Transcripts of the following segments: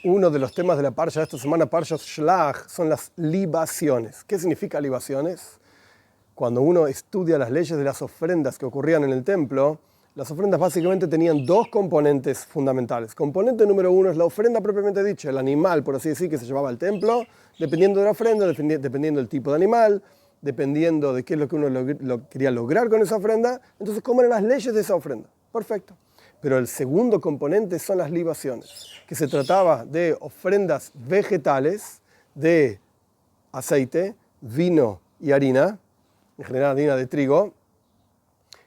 Uno de los temas de la parsha de esta semana, Parshat Shlach, son las libaciones. ¿Qué significa libaciones? Cuando uno estudia las leyes de las ofrendas que ocurrían en el templo, las ofrendas básicamente tenían dos componentes fundamentales. Componente número uno es la ofrenda propiamente dicha, el animal, por así decir, que se llevaba al templo, dependiendo de la ofrenda, dependiendo del tipo de animal, dependiendo de qué es lo que uno quería lograr con esa ofrenda. Entonces, ¿cómo eran las leyes de esa ofrenda? Perfecto. Pero el segundo componente son las libaciones, que se trataba de ofrendas vegetales de aceite, vino y harina, en general harina de trigo,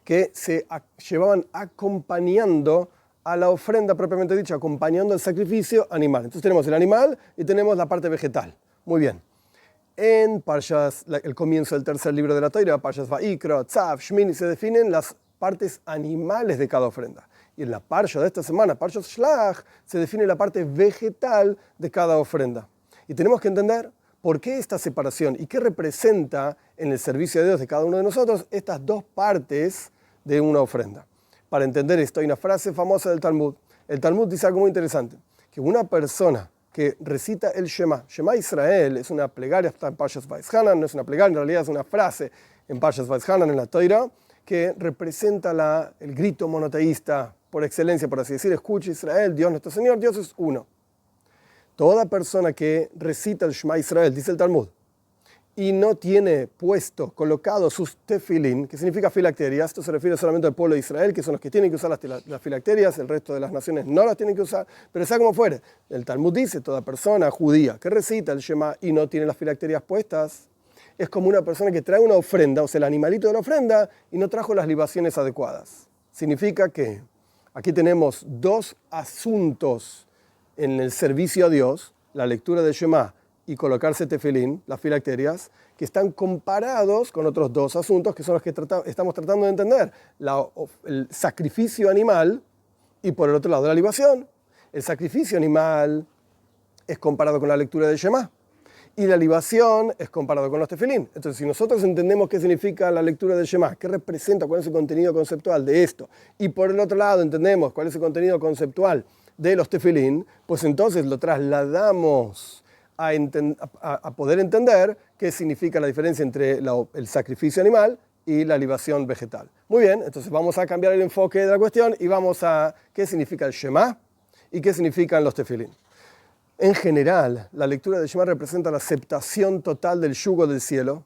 que se llevaban acompañando a la ofrenda propiamente dicha, acompañando al sacrificio animal. Entonces tenemos el animal y tenemos la parte vegetal. Muy bien. En Parshas, el comienzo del tercer libro de la Torá, Parshas Va'ikra, Tzav, Shmini, se definen las partes animales de cada ofrenda. Y en la parsha de esta semana, Parshat Shlach, se define la parte vegetal de cada ofrenda. Y tenemos que entender por qué esta separación y qué representa en el servicio de Dios de cada uno de nosotros estas dos partes de una ofrenda. Para entender esto hay una frase famosa del Talmud. El Talmud dice algo muy interesante, que una persona que recita el Shema Israel, es una plegaria, está en Parshas Va'eschanan, no es una plegaria, en realidad es una frase en Parshas Va'eschanan en la Torá, que representa el grito monoteísta por excelencia, por así decir. Escucha Israel, Dios nuestro Señor, Dios es uno. Toda persona que recita el Shema Israel, dice el Talmud, y no tiene colocado sus tefilín, que significa filacterias, esto se refiere solamente al pueblo de Israel, que son los que tienen que usar las filacterias, el resto de las naciones no las tienen que usar, pero sea como fuere, el Talmud dice, toda persona judía que recita el Shema y no tiene las filacterias puestas, es como una persona que trae una ofrenda, o sea, el animalito de la ofrenda, y no trajo las libaciones adecuadas. Significa que aquí tenemos dos asuntos en el servicio a Dios, la lectura del Shema y colocarse tefilín, las filacterias, que están comparados con otros dos asuntos que son los que estamos tratando de entender. El sacrificio animal y por el otro lado la libación. El sacrificio animal es comparado con la lectura del Shema y la libación es comparado con los tefilín. Entonces, si nosotros entendemos qué significa la lectura del Shema, qué representa, cuál es el contenido conceptual de esto, y por el otro lado entendemos cuál es el contenido conceptual de los tefilín, pues entonces lo trasladamos a poder entender qué significa la diferencia entre el sacrificio animal y la libación vegetal. Muy bien, entonces vamos a cambiar el enfoque de la cuestión y vamos a qué significa el Shema y qué significan los tefilín. En general, la lectura del Shema representa la aceptación total del yugo del cielo,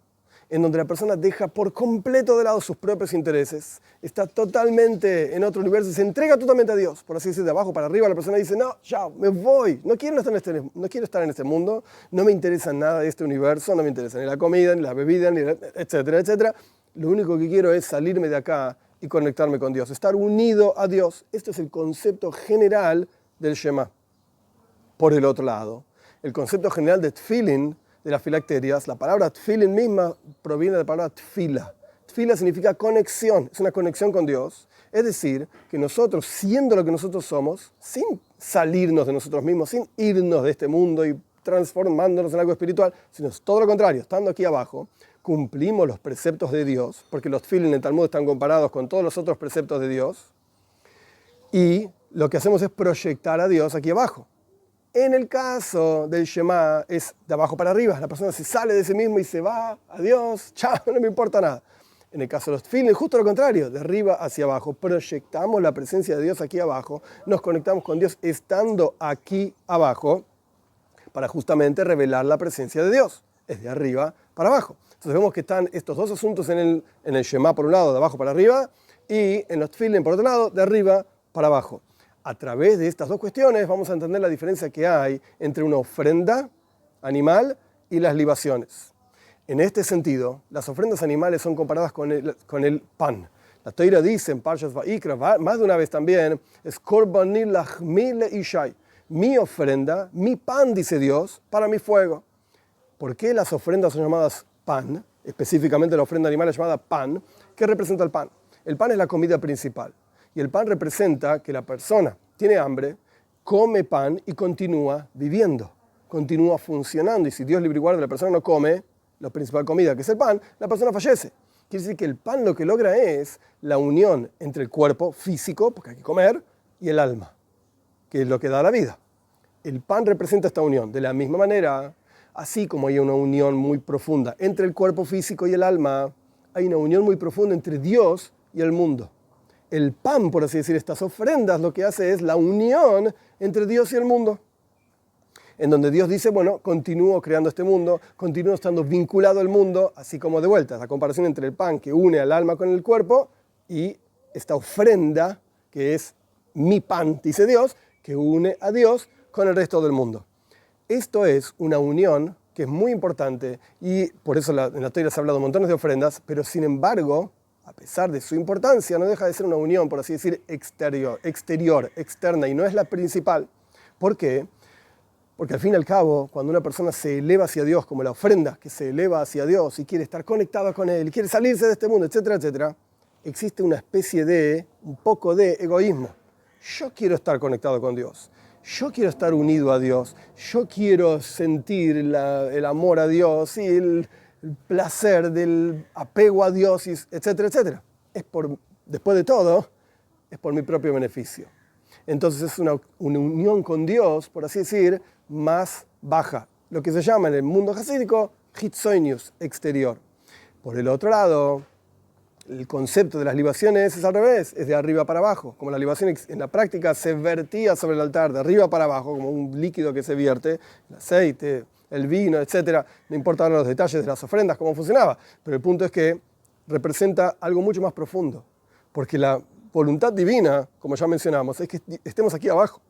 en donde la persona deja por completo de lado sus propios intereses, está totalmente en otro universo y se entrega totalmente a Dios. Por así decir, de abajo para arriba, la persona dice, no, ya, me voy, no quiero estar en este mundo, no me interesa nada de este universo, no me interesa ni la comida, ni la bebida, etcétera, etcétera. Lo único que quiero es salirme de acá y conectarme con Dios, estar unido a Dios. Esto es el concepto general del Shema. Por el otro lado, el concepto general de tefilín, de las filacterias, la palabra tefilín misma proviene de la palabra tefila. Tefila significa conexión, es una conexión con Dios. Es decir, que nosotros, siendo lo que nosotros somos, sin salirnos de nosotros mismos, sin irnos de este mundo y transformándonos en algo espiritual, sino todo lo contrario, estando aquí abajo, cumplimos los preceptos de Dios, porque los tefilín en el Talmud están comparados con todos los otros preceptos de Dios, y lo que hacemos es proyectar a Dios aquí abajo. En el caso del Shema es de abajo para arriba, la persona se sale de sí mismo y se va, adiós, chao, no me importa nada. En el caso de los tefilín, justo lo contrario, de arriba hacia abajo, proyectamos la presencia de Dios aquí abajo, nos conectamos con Dios estando aquí abajo para justamente revelar la presencia de Dios, es de arriba para abajo. Entonces vemos que están estos dos asuntos en el Shema por un lado, de abajo para arriba, y en los tefilín por otro lado, de arriba para abajo. A través de estas dos cuestiones vamos a entender la diferencia que hay entre una ofrenda animal y las libaciones. En este sentido, las ofrendas animales son comparadas con el pan. La Torá dice en Parshas Va'ikra, más de una vez también, es Korbani lachmi leishai. Mi ofrenda, mi pan, dice Dios, para mi fuego. ¿Por qué las ofrendas son llamadas pan? Específicamente la ofrenda animal es llamada pan. ¿Qué representa el pan? El pan es la comida principal. Y el pan representa que la persona tiene hambre, come pan y continúa viviendo, continúa funcionando. Y si Dios libre y guarda, la persona no come la principal comida, que es el pan, la persona fallece. Quiere decir que el pan lo que logra es la unión entre el cuerpo físico, porque hay que comer, y el alma, que es lo que da la vida. el pan representa esta unión. De la misma manera, así como hay una unión muy profunda entre el cuerpo físico y el alma, hay una unión muy profunda entre Dios y el mundo. El pan, por así decir, estas ofrendas, lo que hace es la unión entre Dios y el mundo. En donde Dios dice, bueno, continúo creando este mundo, continúo estando vinculado al mundo, así como de vuelta, la comparación entre el pan que une al alma con el cuerpo y esta ofrenda que es mi pan, dice Dios, que une a Dios con el resto del mundo. Esto es una unión que es muy importante y por eso en la Torá se ha hablado de montones de ofrendas, pero sin embargo, a pesar de su importancia, no deja de ser una unión, por así decir, exterior, externa, y no es la principal. ¿Por qué? Porque al fin y al cabo, cuando una persona se eleva hacia Dios, como la ofrenda que se eleva hacia Dios y quiere estar conectada con Él, y quiere salirse de este mundo, etcétera, etcétera, existe una especie de, un poco de egoísmo. Yo quiero estar conectado con Dios. Yo quiero estar unido a Dios. Yo quiero sentir el amor a Dios y el placer del apego a Dios, etcétera, etcétera. Después de todo, es por mi propio beneficio. Entonces es una unión con Dios, por así decir, más baja. Lo que se llama en el mundo hasídico, hitzoinius, exterior. Por el otro lado, el concepto de las libaciones es al revés, es de arriba para abajo. Como la libación en la práctica se vertía sobre el altar de arriba para abajo, como un líquido que se vierte, el aceite, el vino, etc. No importan los detalles de las ofrendas, cómo funcionaba, pero el punto es que representa algo mucho más profundo. Porque la voluntad divina, como ya mencionamos, es que estemos aquí abajo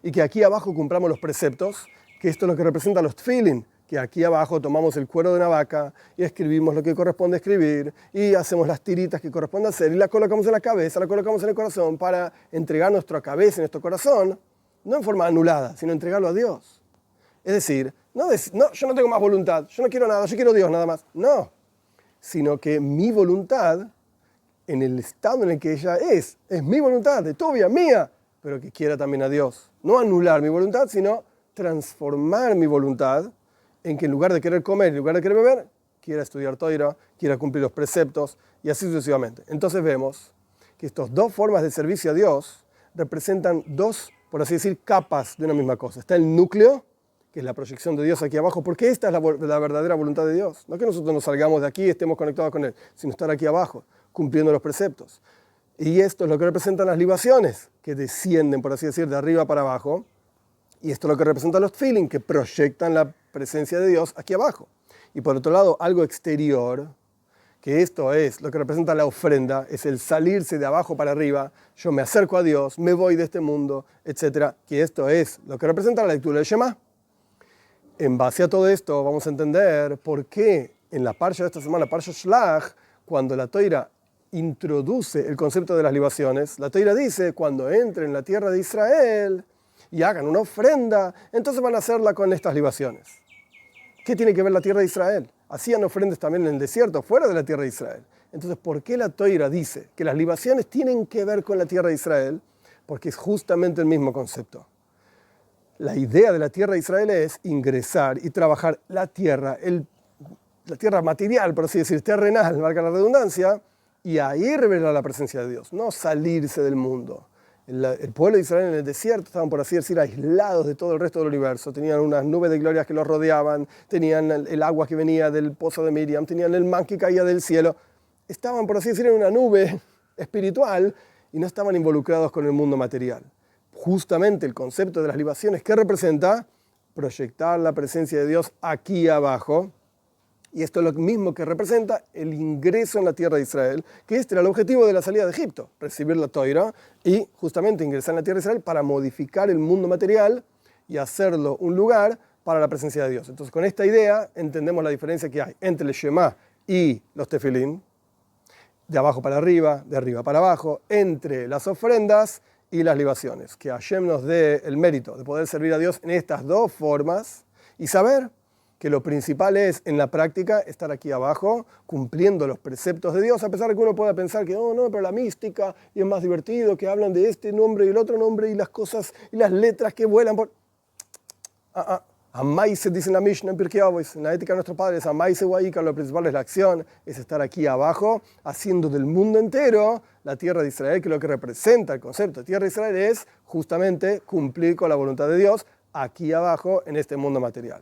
y que aquí abajo cumplamos los preceptos, que esto es lo que representa los tefilin, que aquí abajo tomamos el cuero de una vaca y escribimos lo que corresponde escribir y hacemos las tiritas que corresponde hacer y la colocamos en la cabeza, la colocamos en el corazón para entregar nuestra cabeza y nuestro corazón, no en forma anulada, sino entregarlo a Dios. Es decir, no, yo no tengo más voluntad, yo no quiero nada, yo quiero Dios nada más. No, sino que mi voluntad, en el estado en el que ella es mi voluntad, de tuya, mía, pero que quiera también a Dios. No anular mi voluntad, sino transformar mi voluntad en que en lugar de querer comer, en lugar de querer beber, quiera estudiar Torah, quiera cumplir los preceptos y así sucesivamente. Entonces vemos que estas dos formas de servicio a Dios representan dos, por así decir, capas de una misma cosa. Está el núcleo, que es la proyección de Dios aquí abajo, porque esta es la verdadera voluntad de Dios. No que nosotros nos salgamos de aquí y estemos conectados con Él, sino estar aquí abajo, cumpliendo los preceptos. Y esto es lo que representan las libaciones, que descienden, por así decir, de arriba para abajo. Y esto es lo que representan los tefilin, que proyectan la presencia de Dios aquí abajo. Y por otro lado, algo exterior, que esto es lo que representa la ofrenda, es el salirse de abajo para arriba, yo me acerco a Dios, me voy de este mundo, etc. Que esto es lo que representa la lectura del Shema. En base a todo esto vamos a entender por qué en la parsha de esta semana, parsha Shlach, cuando la Torá introduce el concepto de las libaciones, la Torá dice, cuando entren en la tierra de Israel y hagan una ofrenda, entonces van a hacerla con estas libaciones. ¿Qué tiene que ver la tierra de Israel? Hacían ofrendas también en el desierto, fuera de la tierra de Israel. Entonces, ¿por qué la Torá dice que las libaciones tienen que ver con la tierra de Israel? Porque es justamente el mismo concepto. La idea de la tierra de Israel es ingresar y trabajar la tierra material, por así decir, terrenal, valga la redundancia, y ahí revelar la presencia de Dios, no salirse del mundo. El pueblo de Israel en el desierto estaban, por así decir, aislados de todo el resto del universo. Tenían unas nubes de glorias que los rodeaban, tenían el agua que venía del pozo de Miriam, tenían el man que caía del cielo. Estaban, por así decir, en una nube espiritual y no estaban involucrados con el mundo material. Justamente el concepto de las libaciones, ¿qué representa? Proyectar la presencia de Dios aquí abajo. Y esto es lo mismo que representa el ingreso en la tierra de Israel, que este era el objetivo de la salida de Egipto, recibir la Torá y justamente ingresar en la tierra de Israel para modificar el mundo material y hacerlo un lugar para la presencia de Dios. Entonces, con esta idea entendemos la diferencia que hay entre el Shema y los tefilín, de abajo para arriba, de arriba para abajo, entre las ofrendas y las libaciones. Que Hashem nos dé el mérito de poder servir a Dios en estas dos formas y saber que lo principal es, en la práctica, estar aquí abajo, cumpliendo los preceptos de Dios, a pesar de que uno pueda pensar que, no, pero la mística, y es más divertido, que hablan de este nombre y el otro nombre, y las cosas, y las letras que vuelan por... Amaise, dice en la Mishnah, en Pirkei Avos, en la ética de nuestros padres, Amaise Waika, lo principal es la acción, es estar aquí abajo, haciendo del mundo entero la tierra de Israel, que lo que representa el concepto de tierra de Israel es justamente cumplir con la voluntad de Dios, aquí abajo en este mundo material.